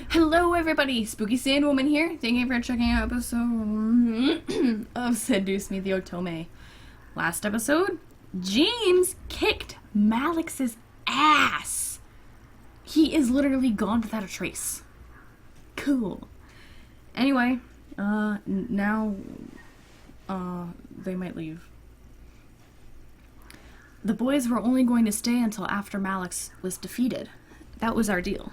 Hello everybody, Spooky Sandwoman here. Thank you for checking out episode of Seduce Me the Otome. Last episode, James kicked Malix's ass. He is literally gone without a trace. Cool. Anyway, now, they might leave. The boys were only going to stay until after Malix was defeated. That was our deal.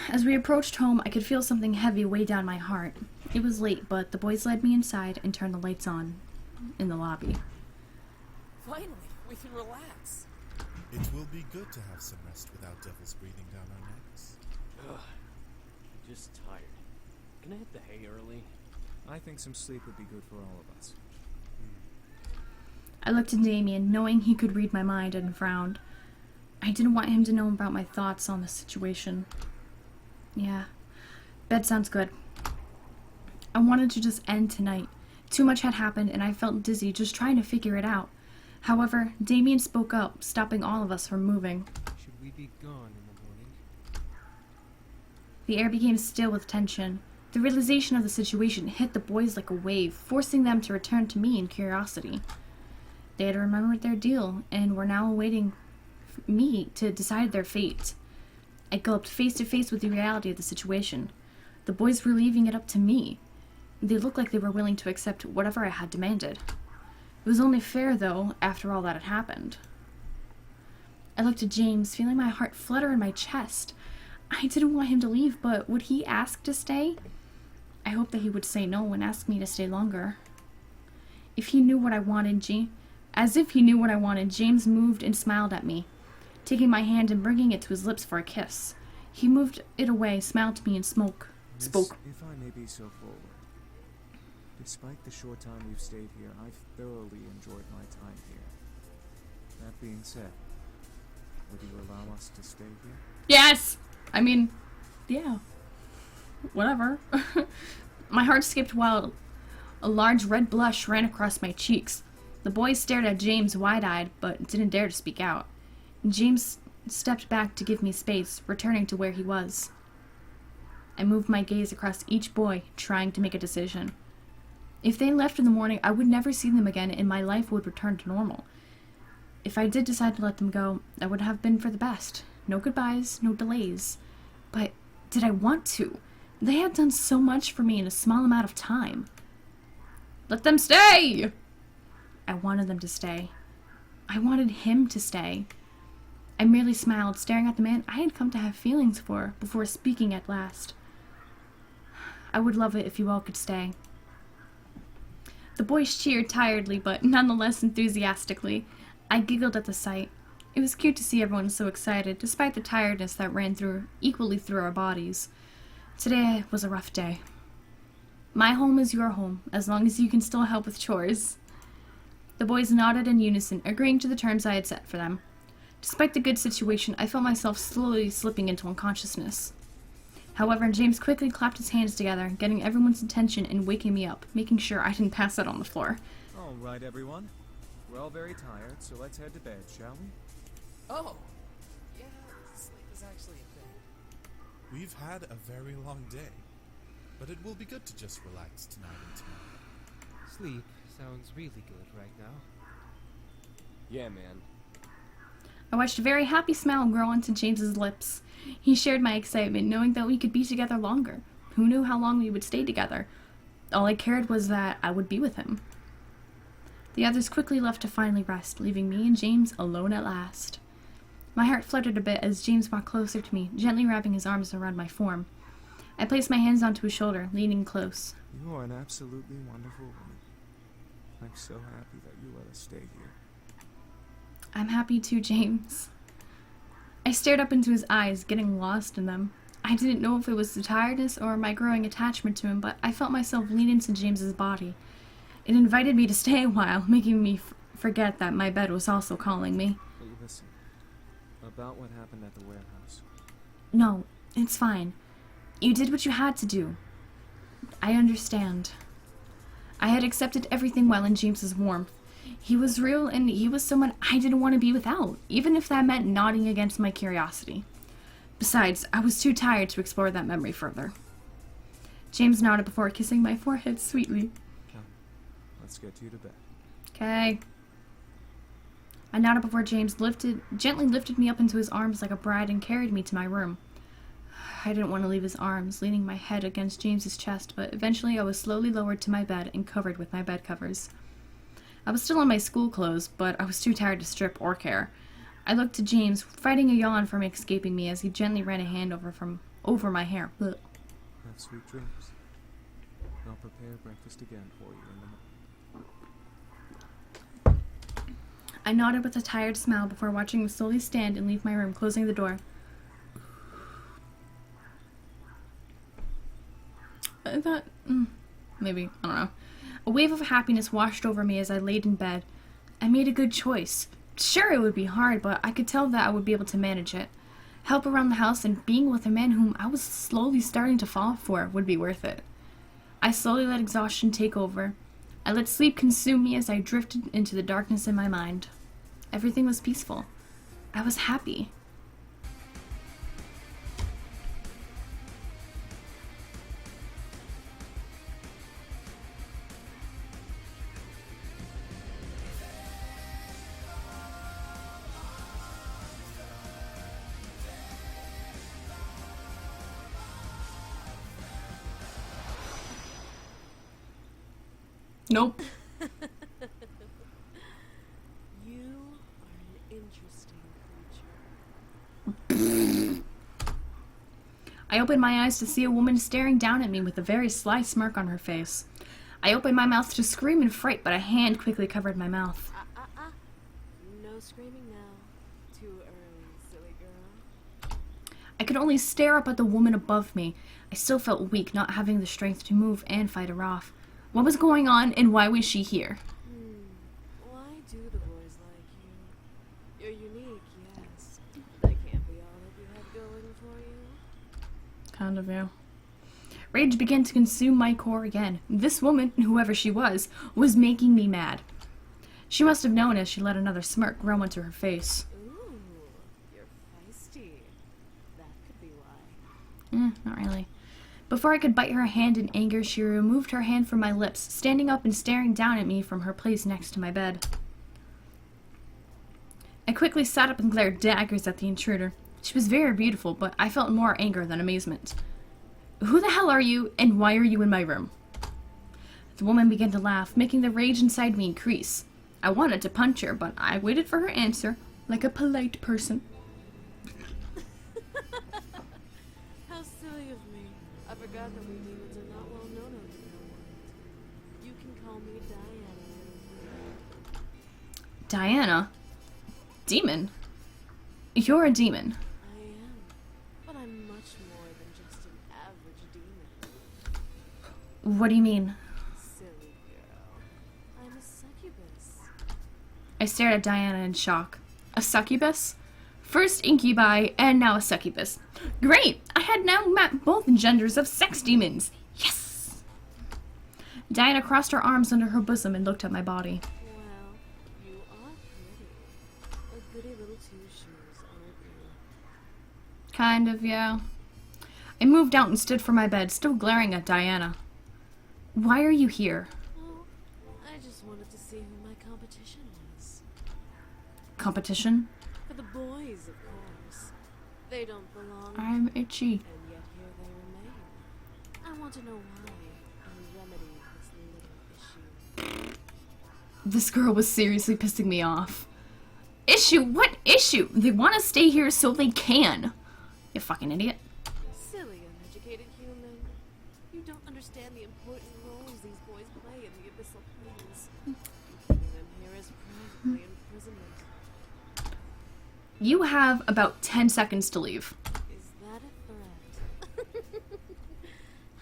As we approached home, I could feel something heavy weigh down my heart. It was late, but the boys led me inside and turned the lights on in the lobby. Finally, we can relax. It will be good to have some rest without devils breathing down our necks. Ugh, I'm just tired. Can I hit the hay early? I think some sleep would be good for all of us. I looked at Damien, knowing he could read my mind, and frowned. I didn't want him to know about my thoughts on the situation. Yeah, bed sounds good. I wanted to just end tonight. Too much had happened, and I felt dizzy just trying to figure it out. However, Damien spoke up, stopping all of us from moving. Should we be gone in the morning? The air became still with tension. The realization of the situation hit the boys like a wave, forcing them to return to me in curiosity. They had remembered their deal, and were now awaiting me to decide their fate. I gulped face to face with the reality of the situation. The boys were leaving it up to me. They looked like they were willing to accept whatever I had demanded. It was only fair, though, after all that had happened. I looked at James, feeling my heart flutter in my chest. I didn't want him to leave, but would he ask to stay? I hoped that he would say no and ask me to stay longer. If he knew what I wanted, As if he knew what I wanted, James moved and smiled at me, taking my hand and bringing it to his lips for a kiss. He moved it away, smiled to me, and spoke. If I may be so forward, despite the short time we've stayed here, I've thoroughly enjoyed my time here. That being said, would you allow us to stay here? Yes! I mean, yeah. Whatever. My heart skipped while a large red blush ran across my cheeks. The boys stared at James wide-eyed, but didn't dare to speak out. James stepped back to give me space, returning to where he was. I moved my gaze across each boy, trying to make a decision. If they left in the morning, I would never see them again, and my life would return to normal. If I did decide to let them go, that would have been for the best. No goodbyes, no delays. But did I want to? They had done so much for me in a small amount of time. Let them stay! I wanted them to stay. I wanted him to stay. I merely smiled, staring at the man I had come to have feelings for, before speaking at last. I would love it if you all could stay. The boys cheered tiredly, but nonetheless enthusiastically. I giggled at the sight. It was cute to see everyone so excited, despite the tiredness that ran equally through our bodies. Today was a rough day. My home is your home, as long as you can still help with chores. The boys nodded in unison, agreeing to the terms I had set for them. Despite the good situation, I felt myself slowly slipping into unconsciousness. However, James quickly clapped his hands together, getting everyone's attention and waking me up, making sure I didn't pass out on the floor. All right, everyone. We're all very tired, so let's head to bed, shall we? Oh! Yeah, sleep is actually a thing. We've had a very long day, but it will be good to just relax tonight and tomorrow. Sleep sounds really good right now. Yeah, man. I watched a very happy smile grow onto James's lips. He shared my excitement, knowing that we could be together longer. Who knew how long we would stay together? All I cared was that I would be with him. The others quickly left to finally rest, leaving me and James alone at last. My heart fluttered a bit as James walked closer to me, gently wrapping his arms around my form. I placed my hands onto his shoulder, leaning close. You are an absolutely wonderful woman. I'm so happy that you let us stay here. I'm happy too, James. I stared up into his eyes, getting lost in them. I didn't know if it was the tiredness or my growing attachment to him, but I felt myself lean into James's body. It invited me to stay a while, making me forget that my bed was also calling me. Hey, listen. About what happened at the warehouse. No, it's fine. You did what you had to do. I understand. I had accepted everything while in James's warmth. He was real, and he was someone I didn't want to be without, even if that meant nodding against my curiosity. Besides, I was too tired to explore that memory further. James nodded before kissing my forehead sweetly. Come, let's get you to bed. Okay. I nodded before James gently lifted me up into his arms like a bride and carried me to my room. I didn't want to leave his arms, leaning my head against James's chest, but eventually I was slowly lowered to my bed and covered with my bed covers. I was still in my school clothes, but I was too tired to strip or care. I looked to James, fighting a yawn from escaping me as he gently ran a hand over my hair. Blech. Have sweet dreams. I'll prepare breakfast again for you in the morning. I nodded with a tired smile before watching him slowly stand and leave my room, closing the door. I thought, maybe, I don't know. A wave of happiness washed over me as I laid in bed. I made a good choice. Sure, it would be hard, but I could tell that I would be able to manage it. Help around the house and being with a man whom I was slowly starting to fall for would be worth it. I slowly let exhaustion take over. I let sleep consume me as I drifted into the darkness in my mind. Everything was peaceful. I was happy. Nope. You are an interesting creature. I opened my eyes to see a woman staring down at me with a very sly smirk on her face. I opened my mouth to scream in fright, but a hand quickly covered my mouth. No screaming now. Too early, silly girl. I could only stare up at the woman above me. I still felt weak, not having the strength to move and fight her off. What was going on, and why was she here? Why do the boys like you? You're unique, yes. That can't be all that you have going for you. Kind of, yeah. Rage began to consume my core again. This woman, whoever she was making me mad. She must have known as she let another smirk grow into her face. Ooh, you're feisty. That could be why. Not really. Before I could bite her hand in anger, she removed her hand from my lips, standing up and staring down at me from her place next to my bed. I quickly sat up and glared daggers at the intruder. She was very beautiful, but I felt more anger than amazement. Who the hell are you, and why are you in my room? The woman began to laugh, making the rage inside me increase. I wanted to punch her, but I waited for her answer, like a polite person. How silly of me. I forgot that we demons are not well known out in the world. You can call me Diana. Diana? Demon? You're a demon. I am. But I'm much more than just an average demon. What do you mean? Silly girl. I'm a succubus. I stared at Diana in shock. A succubus? First incubi, and now a succubus. Great! I had now met both genders of sex demons. Yes! Diana crossed her arms under her bosom and looked at my body. Well, you are pretty. A goody little two-shoes, aren't you? Kind of, yeah. I moved out and stood for my bed, still glaring at Diana. Why are you here? Oh, I just wanted to see who my competition was. Competition? For the boys, of course. They don't belong, I'm itchy. and yet here they remain. I want to know why, and remedy this little issue. This girl was seriously pissing me off. Issue? What issue? They want to stay here so they can. You fucking idiot. Silly, uneducated human. You don't understand the important roles these boys play in the abyssal planes. Keeping them here is practically imprisonment. You have about 10 seconds to leave. Is that a threat?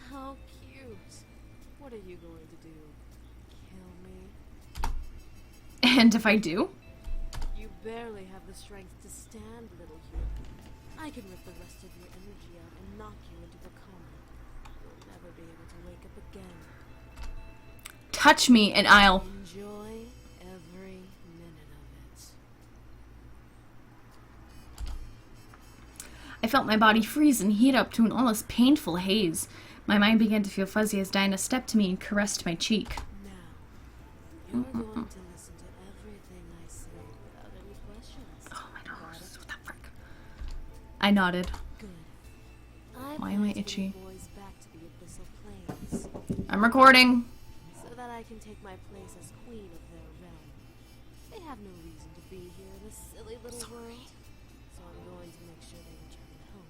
How cute. What are you going to do? Kill me? And if I do? You barely have the strength to stand, little human. I can rip the rest of your energy out and knock you into a coma. You'll never be able to wake up again. Touch me and I'll... Enjoy every minute of it. I felt my body freeze and heat up to an almost painful haze. My mind began to feel fuzzy as Diana stepped to me and caressed my cheek. Now, you're going to listen to everything I say without any questions. Oh my Got nose, it? what the frick? I nodded. Good. Why am I itchy? Boys back to the Abyssal Plains, I'm recording. so that I can take my place as queen of their realm. They have no reason to be here in this silly little world, so I'm going to make sure they return home.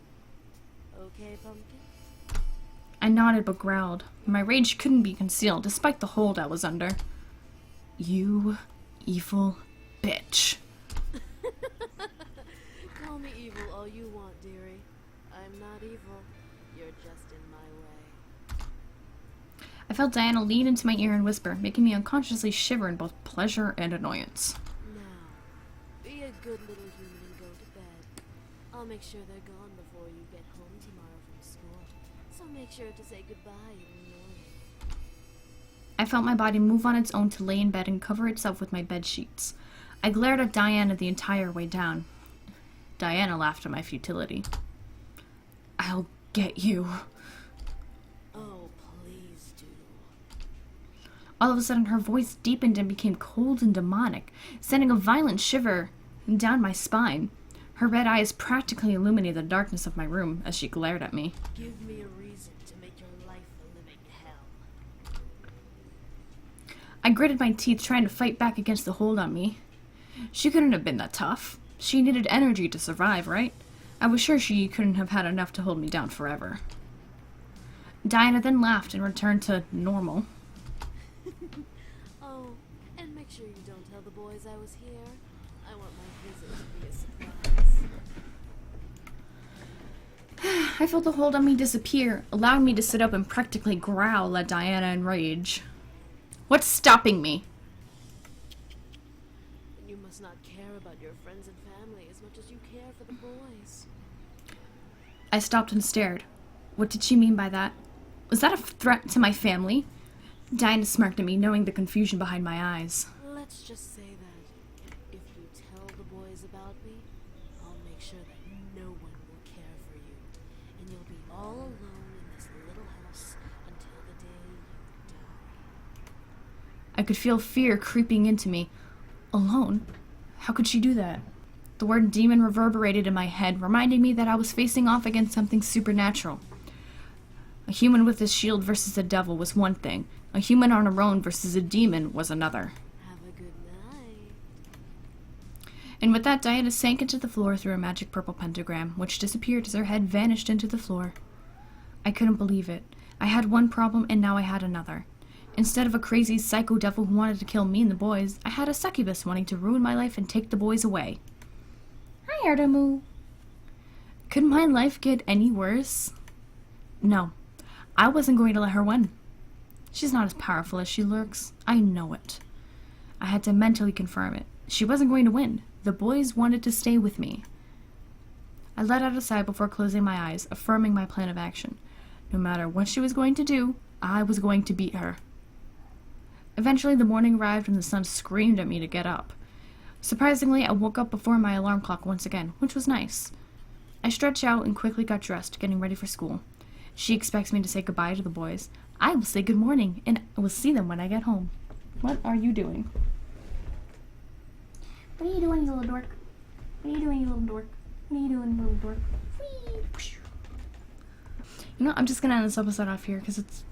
Okay, Pumpkin? I nodded but growled. My rage couldn't be concealed, despite the hold I was under. You evil bitch. Call me evil all you want, dearie. I'm not evil. You're just in my way. I felt Diana lean into my ear and whisper, making me unconsciously shiver in both pleasure and annoyance. Now, be a good little human and go to bed. I'll make sure they're gone before you get home tomorrow from school. So make sure to say goodbye in the morning. I felt my body move on its own to lay in bed and cover itself with my bed sheets. I glared at Diana the entire way down. Diana laughed at my futility. I'll get you. Oh, please do. All of a sudden, her voice deepened and became cold and demonic, sending a violent shiver down my spine. Her red eyes practically illuminated the darkness of my room as she glared at me. Give me a reason to make your life a living hell. I gritted my teeth, trying to fight back against the hold on me. She couldn't have been that tough. She needed energy to survive, right? I was sure she couldn't have had enough to hold me down forever. Diana then laughed and returned to normal. Oh, and make sure you don't tell the boys I was here. I want my visit to be a surprise. I felt the hold on me disappear, allowing me to sit up and practically growl at Diana in rage. What's stopping me? And you must not care about your friends and family as much as you care for the boys. I stopped and stared. What did she mean by that? Was that a threat to my family? Diana smirked at me, knowing the confusion behind my eyes. Let's just say that if you tell the boys about me, I'll make sure that no one will care for you. And you'll be all alone in this little house until the day you die. I could feel fear creeping into me. Alone? How could she do that? The word demon reverberated in my head, reminding me that I was facing off against something supernatural. A human with a shield versus a devil was one thing. A human on her own versus a demon was another. Have a good night. And with that, Diana sank into the floor through a magic purple pentagram, which disappeared as her head vanished into the floor. I couldn't believe it. I had one problem, and now I had another. Instead of a crazy psycho devil who wanted to kill me and the boys, I had a succubus wanting to ruin my life and take the boys away. Hi, Otome. Could my life get any worse? No. I wasn't going to let her win. She's not as powerful as she looks. I know it. I had to mentally confirm it. She wasn't going to win. The boys wanted to stay with me. I let out a sigh before closing my eyes, affirming my plan of action. No matter what she was going to do, I was going to beat her. Eventually, the morning arrived and the sun screamed at me to get up. Surprisingly, I woke up before my alarm clock once again, which was nice. I stretched out and quickly got dressed, getting ready for school. She expects me to say goodbye to the boys. I will say good morning, and I will see them when I get home. What are you doing? What are you doing, you little dork? What are you doing, you little dork? What are you doing, you little dork? Whee! You know, I'm just gonna end this episode off here, because it's,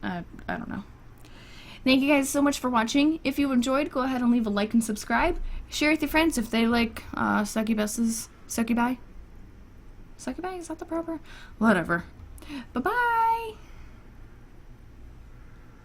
I don't know. Thank you guys so much for watching. If you enjoyed, go ahead and leave a like and subscribe. Share with your friends if they like succubuses. Succubi? Succubi? Is that the proper? Whatever. Bye-bye!